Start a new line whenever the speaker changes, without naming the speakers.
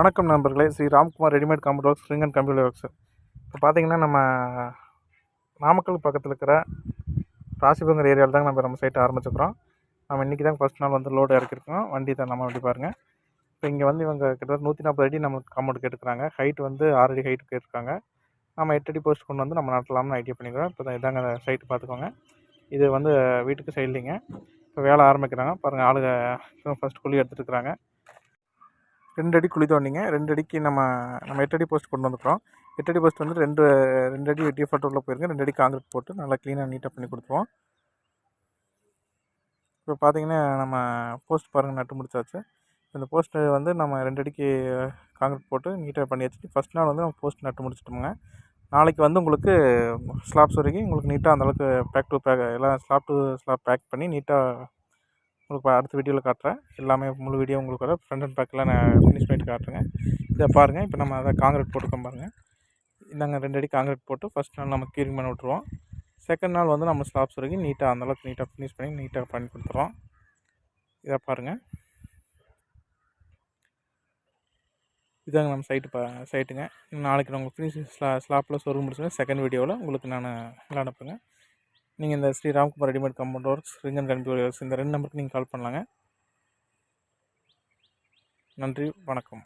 வணக்கம் நண்பர்களே. Shri Ramkumar readymade computer works, ஸ்ரிங் அண்ட் கம்ப்யூட்டர் ஒர்க்ஸ். இப்போ பார்த்தீங்கன்னா, நம்ம நாமக்கல் பக்கத்தில் இருக்கிற ராசிபுரம் ஏரியாவில் தாங்க நம்ம சைட் ஆரம்பிச்சிருக்கிறோம். நம்ம இன்றைக்கி தான் ஃபஸ்ட் நாள் வந்து லோடு இறக்கிருக்கோம். வண்டி தான் நம்ம வண்டி பாருங்கள். இப்போ இங்கே வந்து இவங்க கிட்டத்தட்ட 140 அடி நம்மளுக்கு காம்பவுண்ட் கேட்டுருக்காங்க. ஹைட் வந்து 6 அடி ஹைட் கேட்டிருக்காங்க. நம்ம 8 அடி போஸ்ட் கொண்டு வந்து நம்ம நடத்தலாம்னு ஐடியா பண்ணிக்கிறோம். இப்போ தான் இதாங்க சைட்டு பார்த்துக்கோங்க. இது வந்து வீட்டுக்கு சைட்லிங்க. இப்போ வேலை ஆரம்பிக்கிறாங்க பாருங்கள். ஆளுங்க ஃபஸ்ட் குழி எடுத்துகிட்டு இருக்கிறாங்க. 2 அடி குழி தோண்டிங்க. 2 அடிக்கு நம்ம 8 அடி போஸ்ட் கொண்டு வந்துக்கிறோம். 8 அடி போஸ்ட் வந்து 2 அடி டிஃபால்ட் உள்ள போயிருங்க. 2 அடி காங்கிரீட் போட்டு நல்லா க்ளீனாக நீட்டாக பண்ணி கொடுத்துருவோம். இப்போ பார்த்தீங்கன்னா, நம்ம போஸ்ட் பாருங்கள் நட்டு முடிச்சாச்சு. இந்த போஸ்ட்டு வந்து நம்ம 2 அடிக்கு காங்கிரீட் போட்டு நீட்டாக பண்ணியாச்சு. ஃபஸ்ட் நாள் வந்து நம்ம போஸ்ட் நட்டு முடிச்சிட்டோமுங்க. நாளைக்கு வந்து உங்களுக்கு ஸ்லாப்ஸ் வரைக்கும் உங்களுக்கு நீட்டாக அந்தளவுக்கு பேக் டு பேக் எல்லாம் ஸ்லாப் டு ஸ்லாப் பேக் பண்ணி நீட்டாக உங்களுக்கு அடுத்த வீடியோவில் காட்டுறேன். எல்லாமே முழு வீடியோ உங்களுக்கு வர ஃப்ரண்ட் அண்ட் பேக்கெலாம் நான் ஃபினிஷ் பண்ணிட்டு காட்டுறேங்க. இதை பாருங்கள். இப்போ நம்ம அதை காங்கிரீட் போட்டுக்கோம் பாருங்கள். நாங்கள் 2 அடி காங்கிரீட் போட்டு ஃபஸ்ட் நாள் நம்ம க்யூரிங் பண்ணி விட்ருவோம். செகண்ட் நாள் வந்து நம்ம ஸ்லாப்ஸ் வரைக்கும் நீட்டாக அந்தளவுக்கு நீட்டாக ஃபினிஷ் பண்ணி நீட்டாக பண்ணி கொடுத்துருவோம். இதை பாருங்கள். இதாங்க நம்ம சைட்டுங்க. நாளைக்கு நான் உங்களுக்கு ஃபினிஷ் ஸ்லாப்பில் சொருகு முடிச்சுன்னா செகண்ட் வீடியோவில் உங்களுக்கு நான் எல்லாம் அனுப்புங்க. நீங்கள் இந்த Shri Ramkumar readymade computer works, ஸ்ரிங் அண்ட் கம்ப்யூட்டர் ஒர்க்ஸ் இந்த 2 நம்பருக்கு நீங்கள் கால் பண்ணலாங்க. நன்றி, வணக்கம்.